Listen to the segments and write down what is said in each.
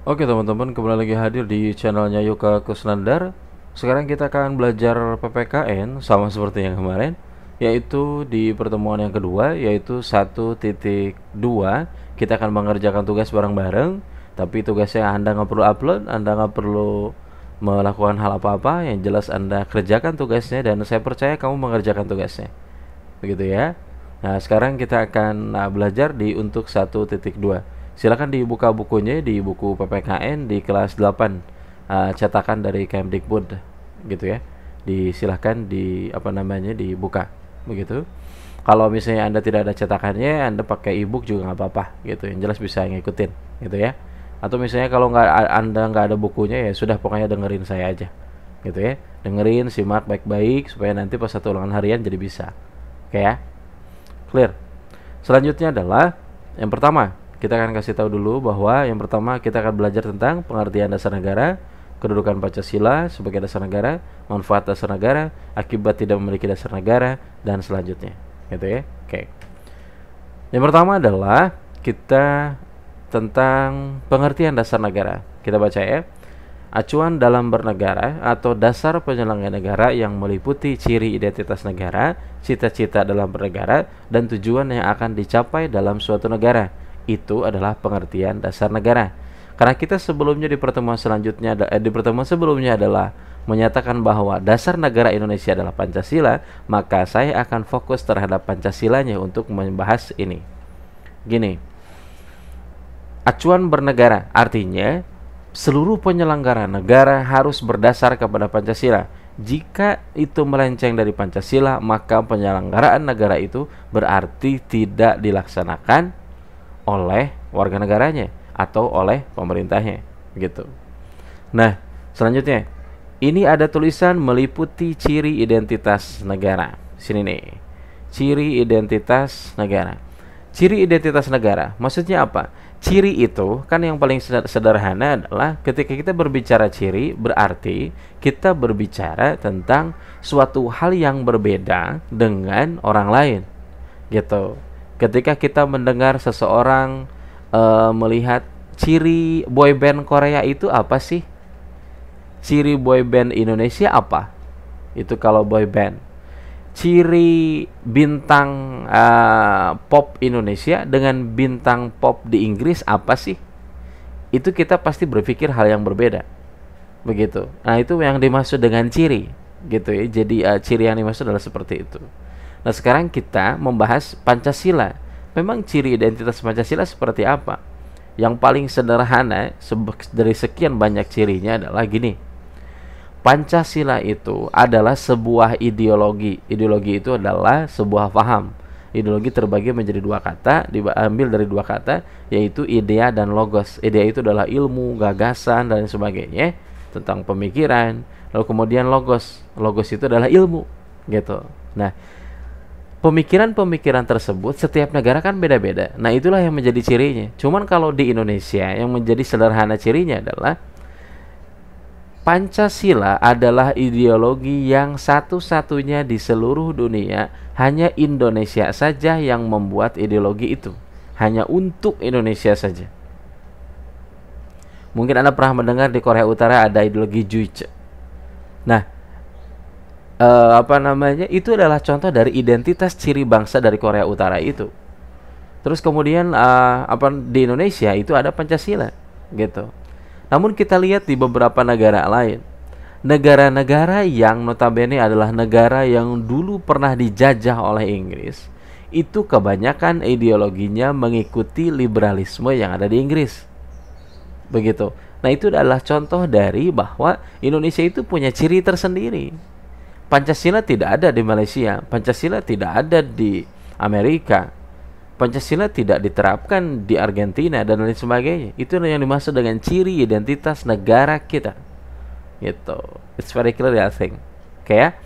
Oke teman-teman, kembali lagi hadir di channelnya Yoga Kusnandar. Sekarang kita akan belajar PPKN sama seperti yang kemarin, yaitu di pertemuan yang kedua, yaitu 1.2. Kita akan mengerjakan tugas bareng-bareng, tapi tugasnya Anda nggak perlu upload, Anda nggak perlu melakukan hal apa-apa, yang jelas Anda kerjakan tugasnya dan saya percaya kamu mengerjakan tugasnya. Begitu ya. Nah, sekarang kita akan belajar di untuk 1.2. Silakan dibuka bukunya di buku PPKN di kelas 8, cetakan dari Kemdikbud gitu ya. Disilahkan dibuka begitu. Kalau misalnya Anda tidak ada cetakannya, Anda pakai e-book juga nggak apa-apa gitu. Yang jelas bisa ngikutin gitu ya. Atau misalnya kalau Anda nggak ada bukunya, ya sudah, pokoknya dengerin saya aja gitu ya. Dengerin, simak baik-baik supaya nanti pas satu ulangan harian jadi bisa. Oke ya. Clear. Selanjutnya adalah yang pertama, kita akan kasih tahu dulu bahwa yang pertama kita akan belajar tentang pengertian dasar negara, kedudukan Pancasila sebagai dasar negara, manfaat dasar negara, akibat tidak memiliki dasar negara, dan selanjutnya. Gitu ya. Oke. Yang pertama adalah kita tentang pengertian dasar negara. Kita baca ya. Acuan dalam bernegara atau dasar penyelenggaraan negara yang meliputi ciri identitas negara, cita-cita dalam bernegara, dan tujuan yang akan dicapai dalam suatu negara. Itu adalah pengertian dasar negara. Karena kita sebelumnya di pertemuan sebelumnya adalah menyatakan bahwa dasar negara Indonesia adalah Pancasila, maka saya akan fokus terhadap Pancasilanya untuk membahas ini. Gini, acuan bernegara artinya seluruh penyelenggara negara harus berdasar kepada Pancasila. Jika itu melenceng dari Pancasila, maka penyelenggaraan negara itu berarti tidak dilaksanakan oleh warga negaranya atau oleh pemerintahnya, gitu. Nah, selanjutnya, ini ada tulisan meliputi ciri identitas negara. Sini nih, ciri identitas negara. Ciri identitas negara, maksudnya apa? Ciri itu kan yang paling sederhana adalah ketika kita berbicara ciri, berarti kita berbicara tentang suatu hal yang berbeda dengan orang lain, gitu. Ketika kita mendengar seseorang melihat ciri boyband Korea itu apa sih? Ciri boyband Indonesia apa? Itu kalau boyband. Ciri bintang pop Indonesia dengan bintang pop di Inggris apa sih? Itu kita pasti berpikir hal yang berbeda, begitu. Nah, itu yang dimaksud dengan ciri, gitu ya. Jadi ciri yang dimaksud adalah seperti itu. Nah, sekarang kita membahas Pancasila. Memang ciri identitas Pancasila seperti apa? Yang paling sederhana dari sekian banyak cirinya adalah gini. Pancasila itu adalah sebuah ideologi. Ideologi itu adalah sebuah paham. Ideologi terbagi menjadi dua kata, diambil dari dua kata, yaitu idea dan logos. Idea itu adalah ilmu, gagasan, dan sebagainya tentang pemikiran. Lalu kemudian logos. Logos itu adalah ilmu, gitu. Nah, pemikiran-pemikiran tersebut setiap negara kan beda-beda. Nah, itulah yang menjadi cirinya. Cuman kalau di Indonesia yang menjadi sederhana cirinya adalah Pancasila adalah ideologi yang satu-satunya di seluruh dunia. Hanya Indonesia saja yang membuat ideologi itu. Hanya untuk Indonesia saja. Mungkin Anda pernah mendengar di Korea Utara ada ideologi Juche. Nah, itu adalah contoh dari identitas ciri bangsa dari Korea Utara itu. Terus kemudian di Indonesia itu ada Pancasila, gitu. Namun kita lihat di beberapa negara lain, negara-negara yang notabene adalah negara yang dulu pernah dijajah oleh Inggris, itu kebanyakan ideologinya mengikuti liberalisme yang ada di Inggris, begitu. Nah, itu adalah contoh dari bahwa Indonesia itu punya ciri tersendiri. Pancasila tidak ada di Malaysia, Pancasila tidak ada di Amerika, Pancasila tidak diterapkan di Argentina dan lain sebagainya. Itu yang dimaksud dengan ciri identitas negara kita, gitu. It's very clear, I think. Oke ya.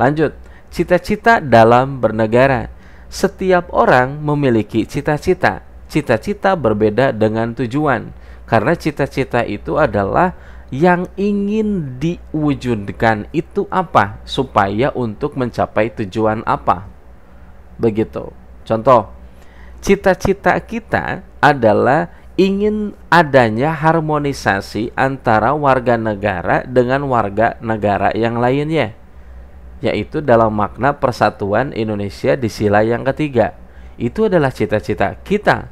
Lanjut. Cita-cita dalam bernegara. Setiap orang memiliki cita-cita. Cita-cita berbeda dengan tujuan. Karena cita-cita itu adalah yang ingin diwujudkan itu apa, supaya untuk mencapai tujuan apa, begitu. Contoh, cita-cita kita adalah ingin adanya harmonisasi antara warga negara dengan warga negara yang lainnya, yaitu dalam makna persatuan Indonesia di sila yang ketiga. Itu adalah cita-cita kita,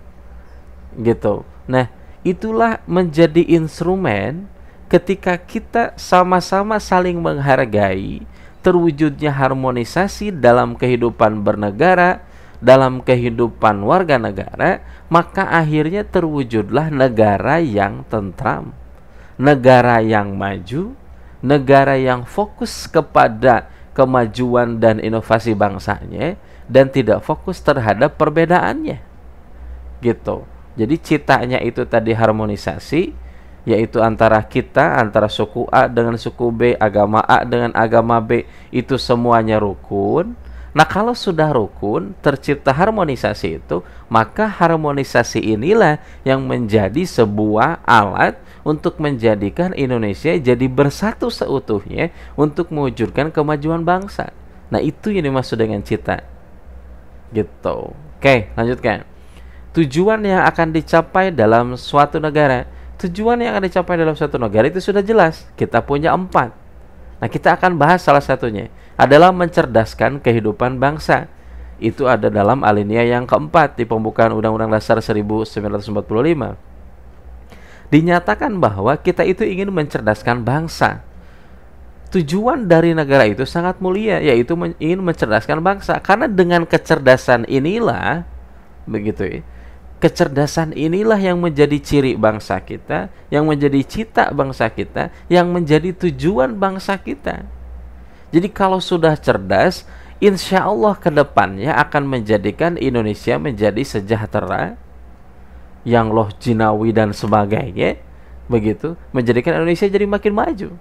gitu. Nah, itulah menjadi instrumen ketika kita sama-sama saling menghargai terwujudnya harmonisasi dalam kehidupan bernegara, dalam kehidupan warga negara, maka akhirnya terwujudlah negara yang tentram, negara yang maju, negara yang fokus kepada kemajuan dan inovasi bangsanya dan tidak fokus terhadap perbedaannya, gitu. Jadi citanya itu tadi harmonisasi, yaitu antara kita, antara suku A dengan suku B, agama A dengan agama B, itu semuanya rukun. Nah, kalau sudah rukun, tercipta harmonisasi itu, maka harmonisasi inilah yang menjadi sebuah alat untuk menjadikan Indonesia jadi bersatu seutuhnya untuk mewujudkan kemajuan bangsa. Nah, itu yang dimaksud dengan cita, gitu. Oke, lanjutkan. Tujuan yang akan dicapai dalam suatu negara. Tujuan yang akan dicapai dalam suatu negara itu sudah jelas. Kita punya 4. Nah, kita akan bahas salah satunya adalah mencerdaskan kehidupan bangsa. Itu ada dalam alinea yang keempat di pembukaan Undang-Undang Dasar 1945. Dinyatakan bahwa kita itu ingin mencerdaskan bangsa. Tujuan dari negara itu sangat mulia, yaitu ingin mencerdaskan bangsa. Karena dengan kecerdasan inilah, begitu ya, kecerdasan inilah yang menjadi ciri bangsa kita, yang menjadi cita bangsa kita, yang menjadi tujuan bangsa kita. Jadi kalau sudah cerdas, insya Allah ke depannya akan menjadikan Indonesia menjadi sejahtera, yang loh jinawi dan sebagainya, begitu, menjadikan Indonesia jadi makin maju.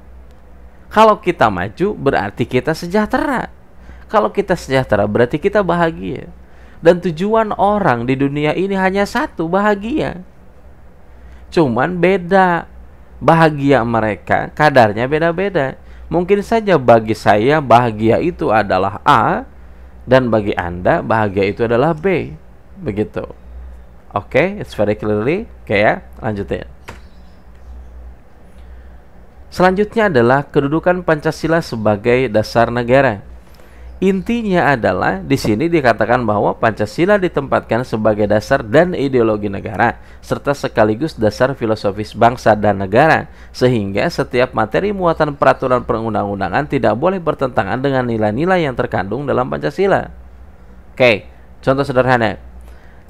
Kalau kita maju berarti kita sejahtera. Kalau kita sejahtera berarti kita bahagia. Dan tujuan orang di dunia ini hanya satu, bahagia. Cuman beda bahagia mereka, kadarnya beda-beda. Mungkin saja bagi saya bahagia itu adalah A, dan bagi Anda bahagia itu adalah B. Begitu. Oke, it's very clearly. Oke ya, lanjutin. Selanjutnya adalah kedudukan Pancasila sebagai dasar negara. Intinya adalah di sini dikatakan bahwa Pancasila ditempatkan sebagai dasar dan ideologi negara, serta sekaligus dasar filosofis bangsa dan negara, sehingga setiap materi muatan peraturan perundang-undangan tidak boleh bertentangan dengan nilai-nilai yang terkandung dalam Pancasila. Oke, contoh sederhana.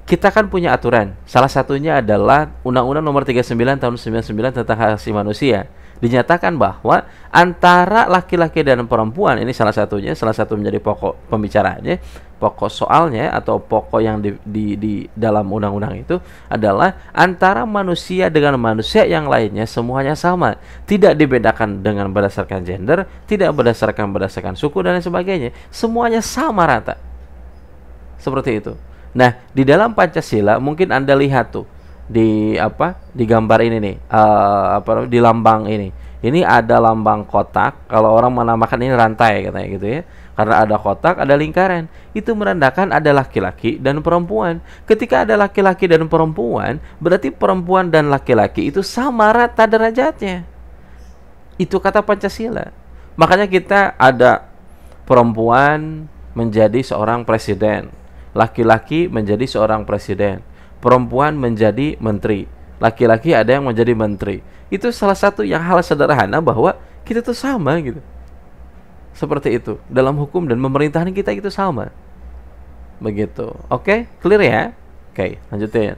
Kita kan punya aturan, salah satunya adalah Undang-Undang Nomor 39 Tahun 99 tentang Hak Asasi Manusia. Dinyatakan bahwa antara laki-laki dan perempuan, ini salah satunya, salah satu menjadi pokok pembicaraannya, pokok soalnya atau pokok yang di dalam undang-undang itu adalah antara manusia dengan manusia yang lainnya semuanya sama, tidak dibedakan dengan berdasarkan gender, tidak berdasarkan suku dan lain sebagainya, semuanya sama rata, seperti itu. Nah, di dalam Pancasila mungkin Anda lihat tuh di gambar ini nih, di lambang ini. Ini ada lambang kotak, kalau orang menamakan ini rantai katanya gitu ya. Karena ada kotak, ada lingkaran. Itu menandakan ada laki-laki dan perempuan. Ketika ada laki-laki dan perempuan, berarti perempuan dan laki-laki itu sama rata derajatnya. Itu kata Pancasila. Makanya kita ada perempuan menjadi seorang presiden, laki-laki menjadi seorang presiden, perempuan menjadi menteri, laki-laki ada yang menjadi menteri. Itu salah satu yang hal sederhana bahwa kita tuh sama gitu. Seperti itu. Dalam hukum dan pemerintahan kita itu sama. Begitu. Oke, clear ya? Oke, lanjutin.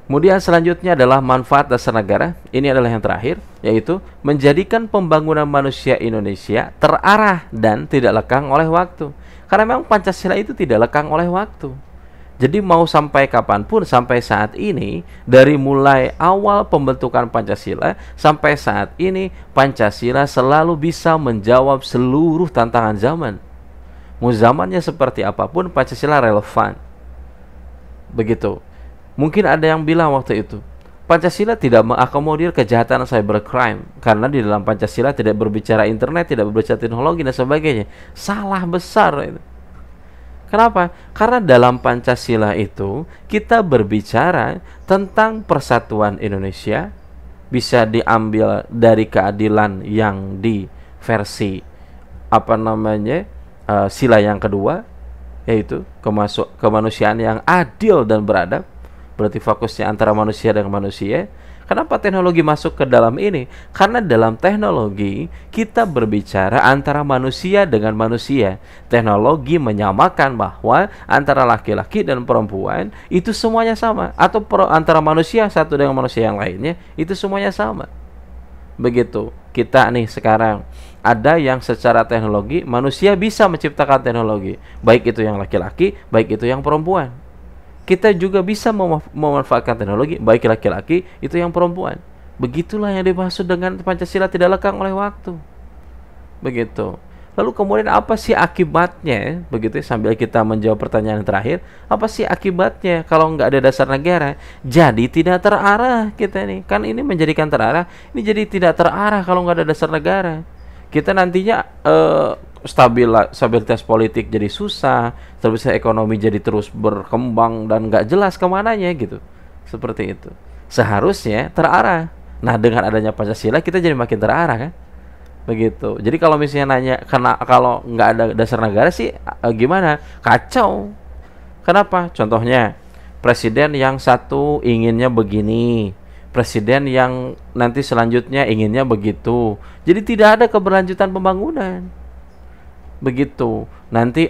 Kemudian selanjutnya adalah manfaat dasar negara. Ini adalah yang terakhir, yaitu menjadikan pembangunan manusia Indonesia terarah dan tidak lekang oleh waktu. Karena memang Pancasila itu tidak lekang oleh waktu. Jadi mau sampai kapanpun, sampai saat ini, dari mulai awal pembentukan Pancasila sampai saat ini, Pancasila selalu bisa menjawab seluruh tantangan zaman. Mau zamannya seperti apapun, Pancasila relevan. Begitu. Mungkin ada yang bilang waktu itu, Pancasila tidak mengakomodir kejahatan cybercrime karena di dalam Pancasila tidak berbicara internet, tidak berbicara teknologi dan sebagainya. Salah besar itu. Kenapa? Karena dalam Pancasila itu kita berbicara tentang persatuan Indonesia, bisa diambil dari keadilan yang di versi sila yang kedua, yaitu kemanusiaan yang adil dan beradab. Berarti fokusnya antara manusia dengan manusia. Kenapa teknologi masuk ke dalam ini? Karena dalam teknologi kita berbicara antara manusia dengan manusia. Teknologi menyamakan bahwa antara laki-laki dan perempuan itu semuanya sama, atau antara manusia satu dengan manusia yang lainnya itu semuanya sama. Begitu. Kita nih sekarang ada yang secara teknologi manusia bisa menciptakan teknologi, baik itu yang laki-laki, baik itu yang perempuan. Kita juga bisa memanfaatkan teknologi, baik laki-laki itu yang perempuan. Begitulah yang dimaksud dengan Pancasila tidak lekang oleh waktu. Begitu. Lalu kemudian apa sih akibatnya? Begitu, sambil kita menjawab pertanyaan yang terakhir, apa sih akibatnya kalau nggak ada dasar negara? Jadi tidak terarah kita nih. Kan ini menjadikan terarah, ini jadi tidak terarah kalau nggak ada dasar negara. Kita nantinya stabilitas politik jadi susah, stabilitas ekonomi jadi terus berkembang dan nggak jelas kemananya gitu. Seperti itu. Seharusnya terarah. Nah, dengan adanya Pancasila kita jadi makin terarah kan? Begitu. Jadi kalau misalnya nanya kalau nggak ada dasar negara sih gimana? Kacau. Kenapa? Contohnya presiden yang satu inginnya begini, presiden yang nanti selanjutnya inginnya begitu. Jadi tidak ada keberlanjutan pembangunan. Begitu. Nanti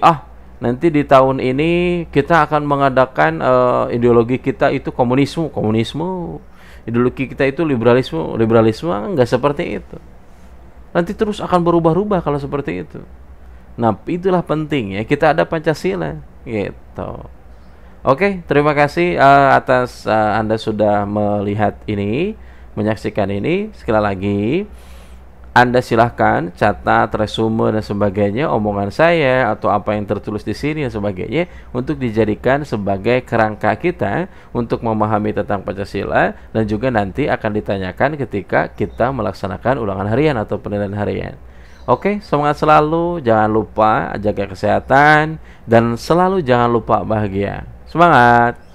di tahun ini kita akan mengadakan ideologi kita itu komunisme. Ideologi kita itu liberalisme enggak seperti itu. Nanti terus akan berubah-ubah kalau seperti itu. Nah, itulah penting ya, kita ada Pancasila gitu. Oke, terima kasih atas Anda sudah melihat ini, menyaksikan ini. Sekali lagi, Anda silahkan catat, resume dan sebagainya omongan saya atau apa yang tertulis di sini dan sebagainya untuk dijadikan sebagai kerangka kita untuk memahami tentang Pancasila, dan juga nanti akan ditanyakan ketika kita melaksanakan ulangan harian atau penilaian harian. Oke, semangat selalu, jangan lupa jaga kesehatan dan selalu jangan lupa bahagia. Semangat!